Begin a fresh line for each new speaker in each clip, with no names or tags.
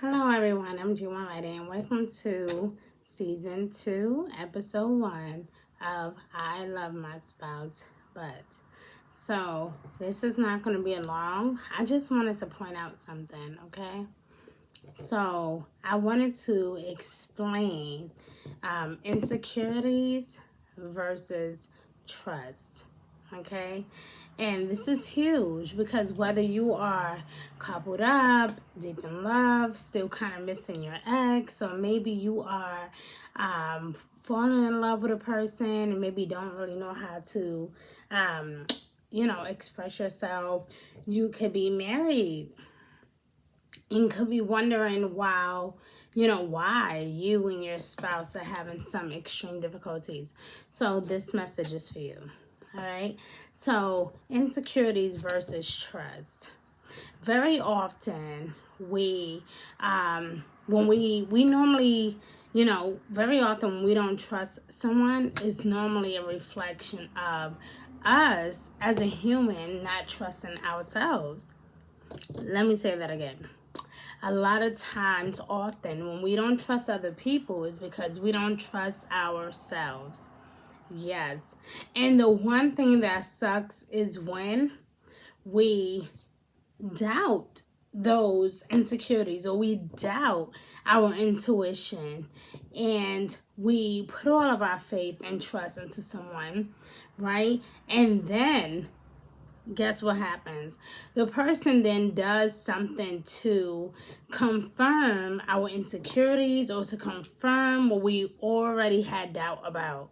Hello, everyone. I'm Juma Lady, and welcome to Season 2, Episode 1 of I Love My Spouse, But. So, this is not going to be long. I just wanted to point out something, okay? So, I wanted to explain insecurities versus trust, okay? And this is huge because whether you are coupled up, deep in love, still kind of missing your ex, or maybe you are falling in love with a person and maybe don't really know how to, express yourself, you could be married and could be wondering why you and your spouse are having some extreme difficulties. So this message is for you. All right. So insecurities versus trust. Very often when we normally, very often when we don't trust someone, it's normally a reflection of us as a human not trusting ourselves. Let me say that again. A lot of times, often, when we don't trust other people is because we don't trust ourselves. Yes. And the one thing that sucks is when we doubt those insecurities or we doubt our intuition and we put all of our faith and trust into someone, right? And then guess what happens? The person then does something to confirm our insecurities or to confirm what we already had doubt about.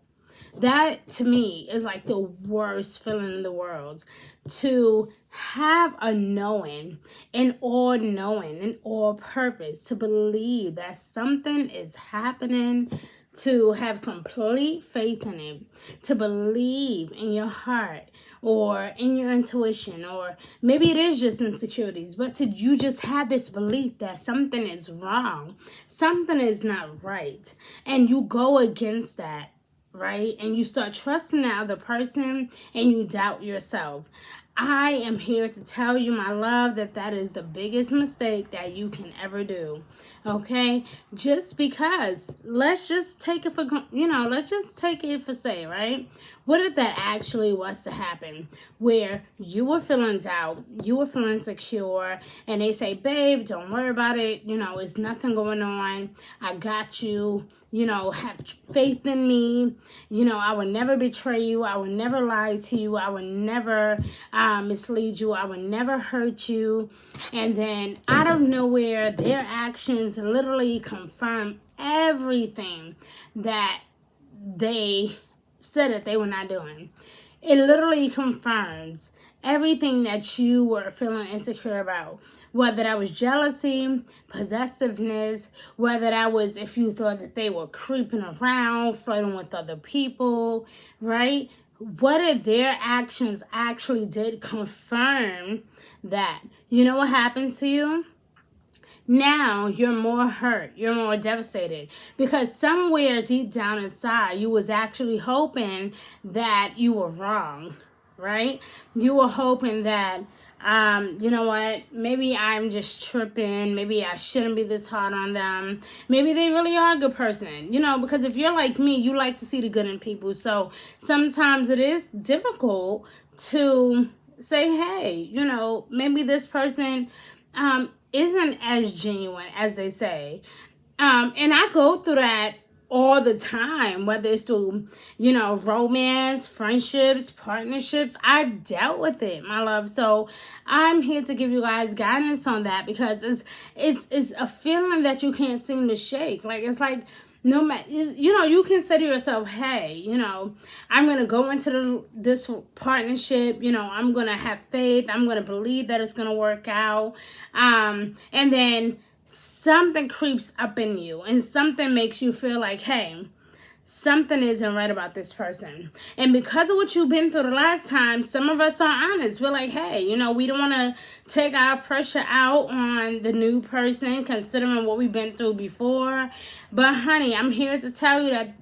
That to me is like the worst feeling in the world, to have a knowing, an all knowing, an all purpose, to believe that something is happening, to have complete faith in it, to believe in your heart or in your intuition, or maybe it is just insecurities, but you just have this belief that something is wrong, something is not right, and you go against that, right? And you start trusting the other person and you doubt yourself. I am here to tell you, my love, that is the biggest mistake that you can ever do. Okay? Just because, let's just take it for say, right? What if that actually was to happen? Where you were feeling doubt, you were feeling insecure, and they say, babe, don't worry about it. It's nothing going on. I got you. Have faith in me. I will never betray you. I will never lie to you. I will never mislead you. I will never hurt you. And then out of nowhere, their actions literally confirm everything that they said that they were not doing. It literally confirms everything that you were feeling insecure about. Whether that was jealousy, possessiveness, whether that was if you thought that they were creeping around, flirting with other people, right? What if their actions actually did confirm that? You know what happens to you? Now you're more hurt, you're more devastated, because somewhere deep down inside you was actually hoping that you were wrong, right? You were hoping that you know what, maybe I'm just tripping, maybe I shouldn't be this hard on them, maybe they really are a good person, because if you're like me, you like to see the good in people. So sometimes it is difficult to say, hey, maybe this person isn't as genuine as they say. And I go through that all the time, whether it's through, romance, friendships, partnerships. I've dealt with it, my love. So I'm here to give you guys guidance on that, because it's a feeling that you can't seem to shake. Like, it's like, no matter, you can say to yourself, hey, I'm going to go into this partnership, I'm going to have faith, I'm going to believe that it's going to work out, and then something creeps up in you and something makes you feel like, hey, something isn't right about this person. And because of what you've been through the last time, some of us are honest. We're like, hey, we don't want to take our pressure out on the new person considering what we've been through before. But honey, I'm here to tell you that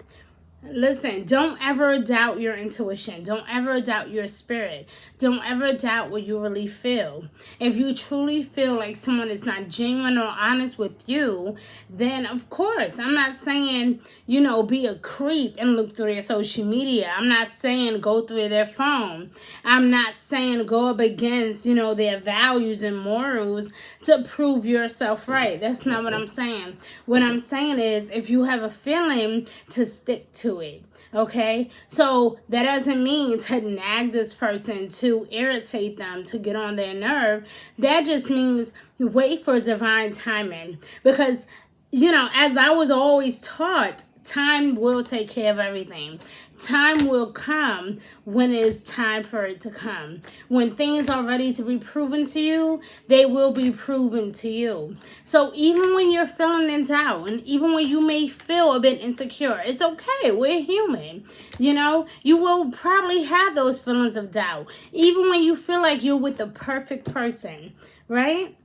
Listen, don't ever doubt your intuition. Don't ever doubt your spirit. Don't ever doubt what you really feel. If you truly feel like someone is not genuine or honest with you, then of course, I'm not saying, be a creep and look through their social media. I'm not saying go through their phone. I'm not saying go up against, their values and morals to prove yourself right. That's not what I'm saying. What I'm saying is, if you have a feeling, to stick to it. Okay, so that doesn't mean to nag this person, to irritate them, to get on their nerve. That just means wait for divine timing, because as I was always taught, time will take care of everything. Time will come when it is time for it to come. When things are ready to be proven to you, they will be proven to you. So even when you're feeling in doubt, and even when you may feel a bit insecure, it's okay. We're human. You will probably have those feelings of doubt. Even when you feel like you're with the perfect person, right?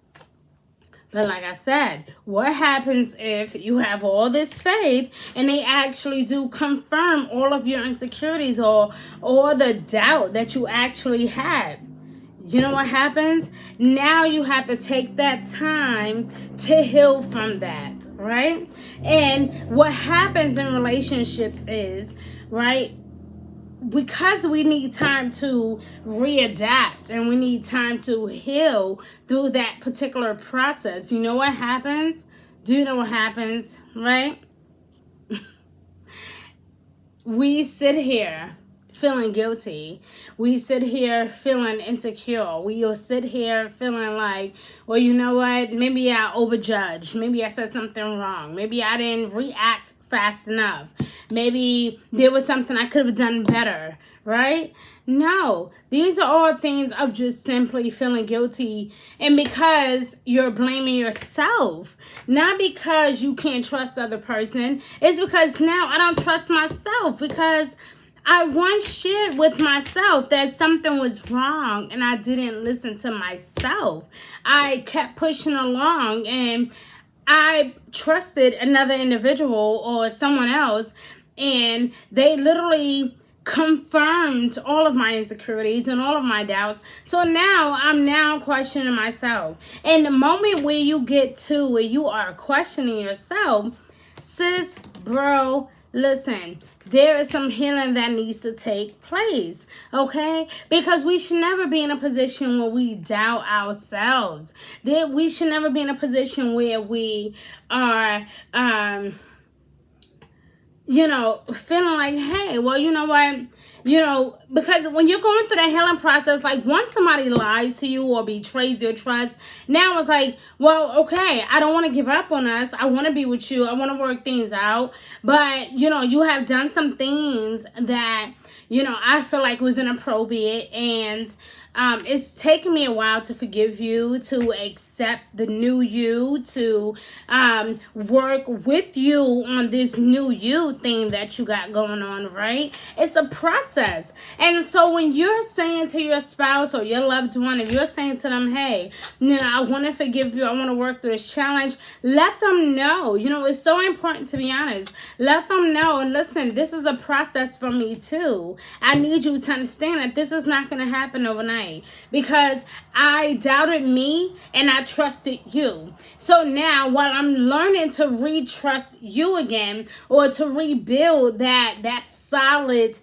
But like I said, what happens if you have all this faith and they actually do confirm all of your insecurities or the doubt that you actually had? You know what happens? Now you have to take that time to heal from that, right? And what happens in relationships is, right, because we need time to readapt and we need time to heal through that particular process, you know what happens? Do you know what happens, right? We sit here feeling guilty. We sit here feeling insecure. We will sit here feeling like, well, you know what? Maybe I overjudged. Maybe I said something wrong. Maybe I didn't react fast enough. Maybe there was something I could have done better, right? No, these are all things of just simply feeling guilty, and because you're blaming yourself, not because you can't trust the other person. It's because now I don't trust myself, because I once shared with myself that something was wrong and I didn't listen to myself. I kept pushing along and I trusted another individual or someone else, and they literally confirmed all of my insecurities and all of my doubts. So now I'm questioning myself. And the moment where you get to where you are questioning yourself, sis, bro, listen, there is some healing that needs to take place, okay? Because we should never be in a position where we doubt ourselves. We should never be in a position where we are, feeling like, hey, well, you know what? Because when you're going through that healing process, like once somebody lies to you or betrays your trust, now it's like, well, okay, I don't want to give up on us. I want to be with you. I want to work things out. But, you have done some things that, I feel like was inappropriate, and it's taken me a while to forgive you, to accept the new you, to work with you on this new you thing that you got going on, right? It's a process. And so when you're saying to your spouse or your loved one, if you're saying to them, hey, I want to forgive you, I want to work through this challenge, let them know. It's so important to be honest. Let them know, and listen, this is a process for me too. I need you to understand that this is not going to happen overnight, because I doubted me and I trusted you. So now while I'm learning to retrust you again, or to rebuild that solid,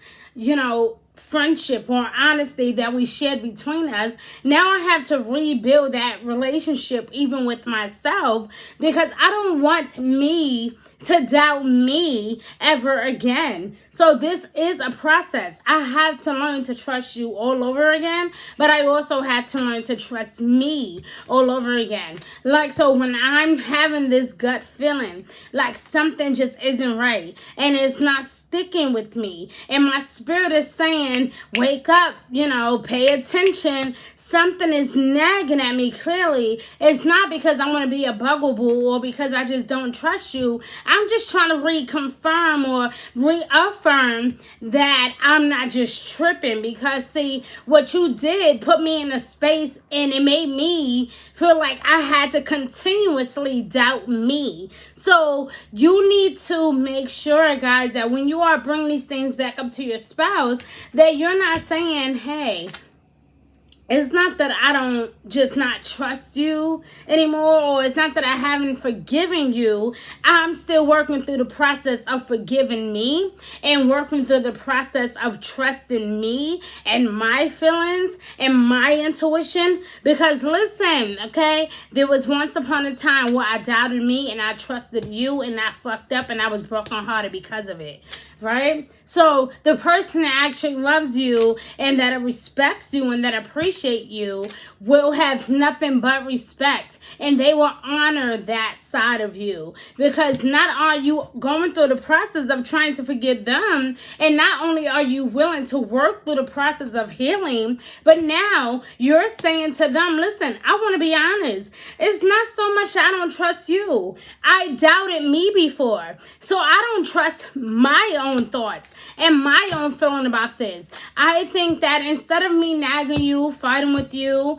friendship or honesty that we shared between us, now I have to rebuild that relationship even with myself, because I don't want me to doubt me ever again. So this is a process. I have to learn to trust you all over again, but I also had to learn to trust me all over again. Like, so when I'm having this gut feeling like something just isn't right and it's not sticking with me, and my spirit is saying, listen, wake up, pay attention. Something is nagging at me clearly. It's not because I want to be a bugaboo or because I just don't trust you. I'm just trying to reconfirm or reaffirm that I'm not just tripping, because see, what you did put me in a space and it made me feel like I had to continuously doubt me. So you need to make sure, guys, that when you are bringing these things back up to your spouse, that you're not saying, hey, it's not that I don't just not trust you anymore, or it's not that I haven't forgiven you. I'm still working through the process of forgiving me and working through the process of trusting me and my feelings and my intuition. Because listen, okay, there was once upon a time where I doubted me and I trusted you and I fucked up and I was brokenhearted because of it. Right? So the person that actually loves you and that respects you and that appreciates you will have nothing but respect, and they will honor that side of you, because not are you going through the process of trying to forgive them, and not only are you willing to work through the process of healing, but now you're saying to them, listen, I want to be honest. It's not so much I don't trust you. I doubted me before, so I don't trust my own thoughts and my own feeling about this. I think that instead of me nagging you, fighting with you,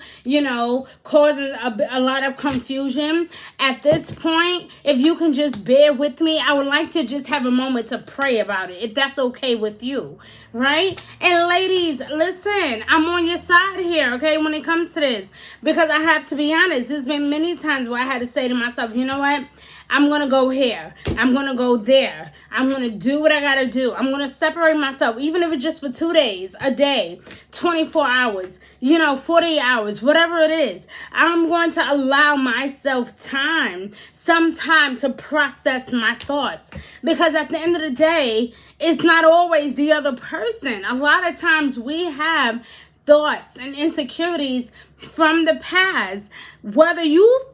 causing a lot of confusion, at this point, if you can just bear with me, I would like to just have a moment to pray about it, if that's okay with you, right? And ladies, listen, I'm on your side here, okay, when it comes to this, because I have to be honest, there's been many times where I had to say to myself, you know what? I'm going to go here. I'm going to go there. I'm going to do what I got to do. I'm going to separate myself, even if it's just for 2 days, a day, 24 hours, 40 hours, whatever it is. I'm going to allow myself some time to process my thoughts. Because at the end of the day, it's not always the other person. A lot of times we have thoughts and insecurities from the past. Whether you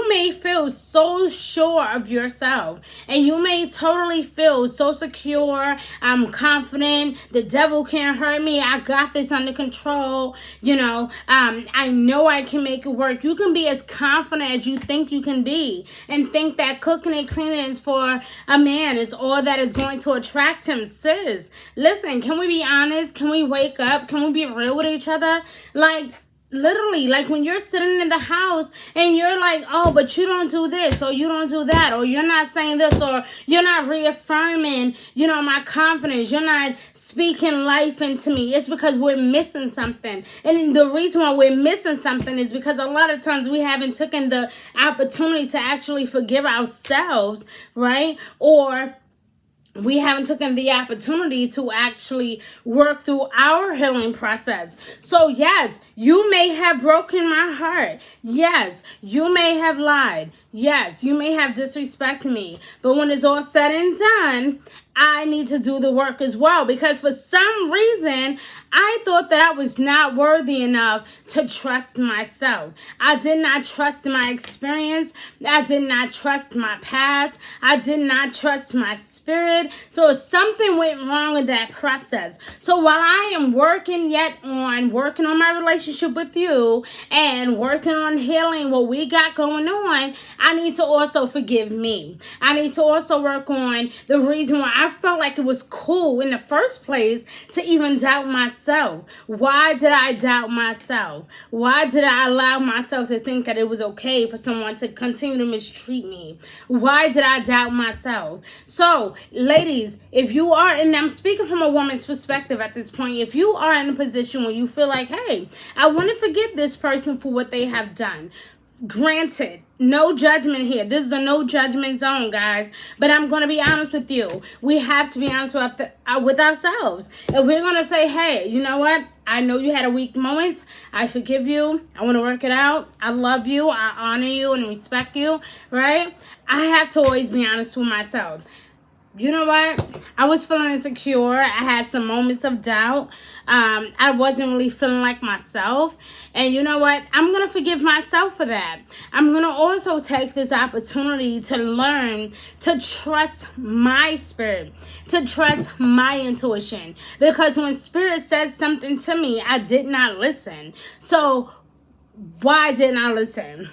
may feel so sure of yourself, and you may totally feel so secure, I'm confident, the devil can't hurt me, I got this under control, I know I can make it work. You can be as confident as you think you can be, and think that cooking and cleaning is for a man is all that is going to attract him. Sis, listen, can we be honest? Can we wake up? Can we be real with each other? Literally, when you're sitting in the house and you're like, oh, but you don't do this, or you don't do that, or you're not saying this, or you're not reaffirming, my confidence, you're not speaking life into me. It's because we're missing something. And the reason why we're missing something is because a lot of times we haven't taken the opportunity to actually forgive ourselves, right? Or we haven't taken the opportunity to actually work through our healing process. So yes, you may have broken my heart. Yes, you may have lied. Yes, you may have disrespected me. But when it's all said and done, I need to do the work as well, because for some reason, I thought that I was not worthy enough to trust myself. I did not trust my experience. I did not trust my past. I did not trust my spirit. So something went wrong with that process. So while I am working on my relationship with you and working on healing what we got going on, I need to also forgive me. I need to also work on the reason why I felt like it was cool in the first place to even doubt myself. Why did I doubt myself? Why did I allow myself to think that it was okay for someone to continue to mistreat me? Why did I doubt myself? So, ladies, if you are, and I'm speaking from a woman's perspective at this point, if you are in a position where you feel like, hey, I want to forgive this person for what they have done. Granted, no judgment here. This is a no judgment zone, guys. But I'm going to be honest with you. We have to be honest with ourselves. If we're going to say, hey, you know what? I know you had a weak moment. I forgive you. I want to work it out. I love you. I honor you and respect you, right? I have to always be honest with myself. you know what? I was feeling insecure. I had some moments of doubt. I wasn't really feeling like myself. And you know what? I'm going to forgive myself for that. I'm going to also take this opportunity to learn to trust my spirit, to trust my intuition. Because when spirit says something to me, I did not listen. So why didn't I listen?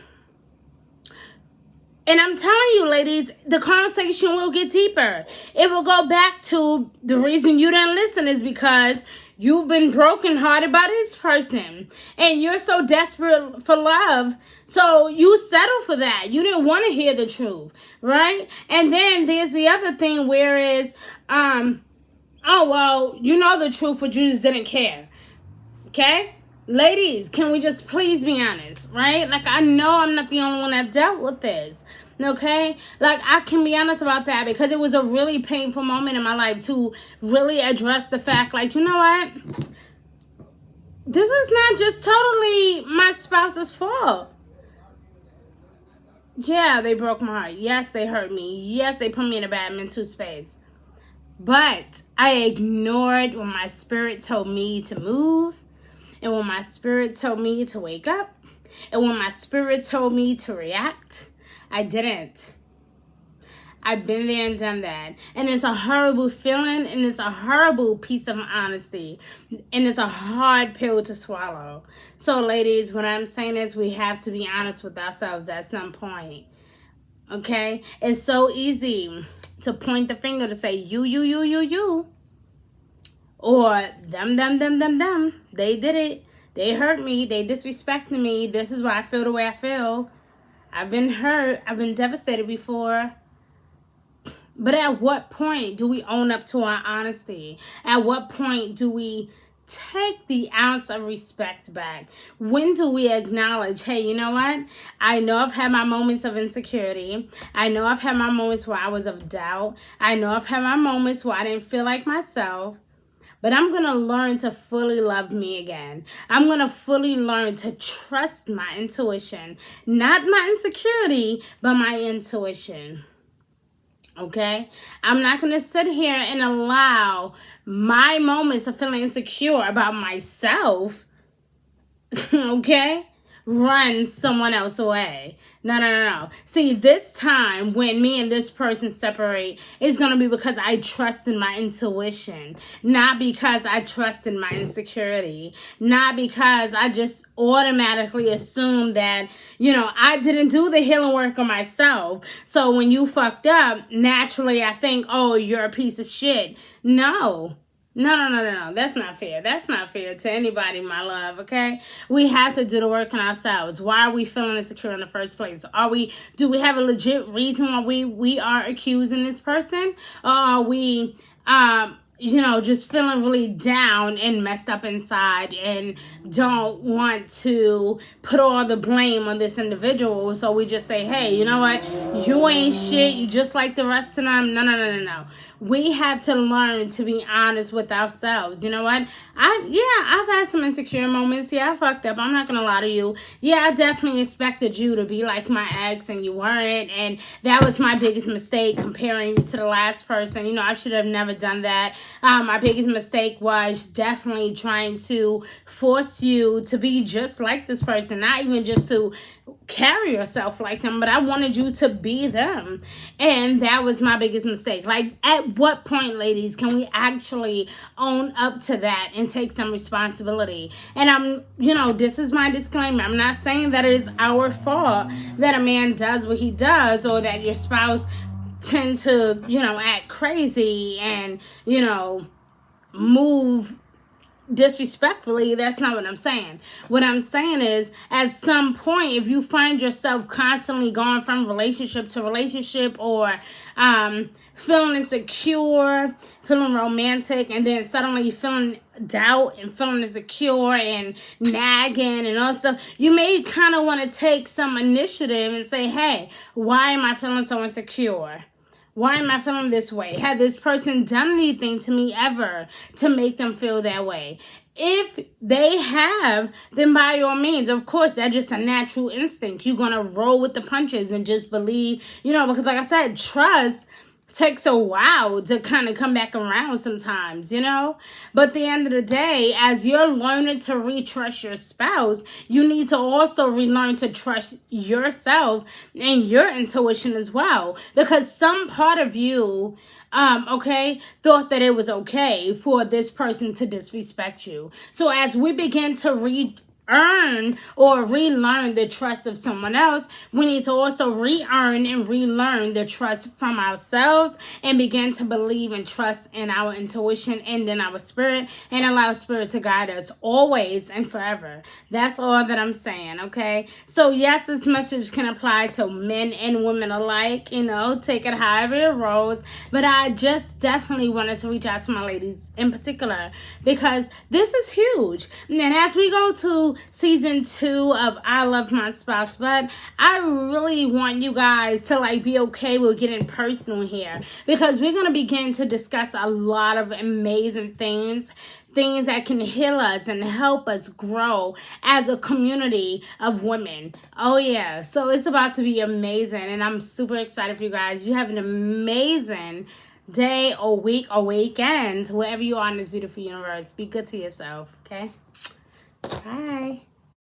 And I'm telling you, ladies, the conversation will get deeper. It will go back to the reason you didn't listen is because you've been brokenhearted by this person. And you're so desperate for love. So you settle for that. You didn't want to hear the truth, right? And then there's the other thing, whereas, oh, well, you know the truth, but you just didn't care. Okay? Ladies, can we just please be honest, right? Like, I know I'm not the only one that dealt with this, okay? Like, I can be honest about that because it was a really painful moment in my life to really address the fact, like, you know what? This is not just totally my spouse's fault. Yeah, they broke my heart. Yes, they hurt me. Yes, they put me in a bad mental space. But I ignored when my spirit told me to move. And when my spirit told me to wake up, and when my spirit told me to react, I didn't. I've been there and done that. And it's a horrible feeling, and it's a horrible piece of honesty. And it's a hard pill to swallow. So, ladies, what I'm saying is we have to be honest with ourselves at some point. Okay? It's so easy to point the finger to say, you. Or them. They did it. They hurt me. They disrespected me. This is why I feel the way I feel. I've been hurt. I've been devastated before. But at what point do we own up to our honesty? At what point do we take the ounce of respect back? When do we acknowledge, hey, you know what? I know I've had my moments of insecurity. I know I've had my moments where I was of doubt. I know I've had my moments where I didn't feel like myself. But I'm going to learn to fully love me again. I'm going to fully learn to trust my intuition. Not my insecurity, but my intuition. Okay? I'm not going to sit here and allow my moments of feeling insecure about myself, okay, run someone else away. No. See, this time when me and this person separate, it's going to be because I trust in my intuition, not because I trust in my insecurity, not because I just automatically assume that, you know, I didn't do the healing work on myself. So when you fucked up, naturally I think, oh, you're a piece of shit. No. That's not fair. That's not fair to anybody, my love, okay? We have to do the work on ourselves. Why are we feeling insecure in the first place? Do we have a legit reason why we are accusing this person? Or are we, just feeling really down and messed up inside and don't want to put all the blame on this individual? So we just say, hey, you know what? You ain't shit. You just like the rest of them. No. We have to learn to be honest with ourselves. You know what? I've had some insecure moments. Yeah, I fucked up. I'm not going to lie to you. Yeah, I definitely expected you to be like my ex and you weren't. And that was my biggest mistake, comparing you to the last person. You know, I should have never done that. My biggest mistake was definitely trying to force you to be just like this person. Not even just to carry yourself like them, but I wanted you to be them. And that was my biggest mistake. Like, at what point, ladies, can we actually own up to that and take some responsibility? And this is my disclaimer. I'm not saying that it is our fault that a man does what he does, or that your spouse tend to, act crazy and, move disrespectfully. That's not what I'm saying. What I'm saying is, at some point, if you find yourself constantly going from relationship to relationship, or feeling insecure, feeling romantic, and then suddenly feeling doubt and feeling insecure and nagging and all stuff, you may kind of want to take some initiative and say, hey, why am I feeling so insecure? Why am I feeling this way? Had this person done anything to me ever to make them feel that way? If they have, then by all means, of course, that's just a natural instinct. You're going to roll with the punches and just believe, because like I said, trust takes a while to kind of come back around sometimes, you know? But at the end of the day, as you're learning to retrust your spouse, you need to also relearn to trust yourself and your intuition as well. Because some part of you, thought that it was okay for this person to disrespect you. So as we begin to earn or relearn the trust of someone else, we need to also re-earn and relearn the trust from ourselves and begin to believe and trust in our intuition and in our spirit, and allow spirit to guide us always and forever. That's all that I'm saying, okay? So yes, this message can apply to men and women alike, you know, take it however it rolls, but I just definitely wanted to reach out to my ladies in particular because this is huge. And as we go to season 2 of I Love My Spouse, but I really want you guys to like be okay with getting personal here, because we're going to begin to discuss a lot of amazing things that can heal us and help us grow as a community of women. Oh yeah, so it's about to be amazing, and I'm super excited for you guys. You have an amazing day or week or weekend, wherever you are in this beautiful universe. Be good to yourself, okay? Bye.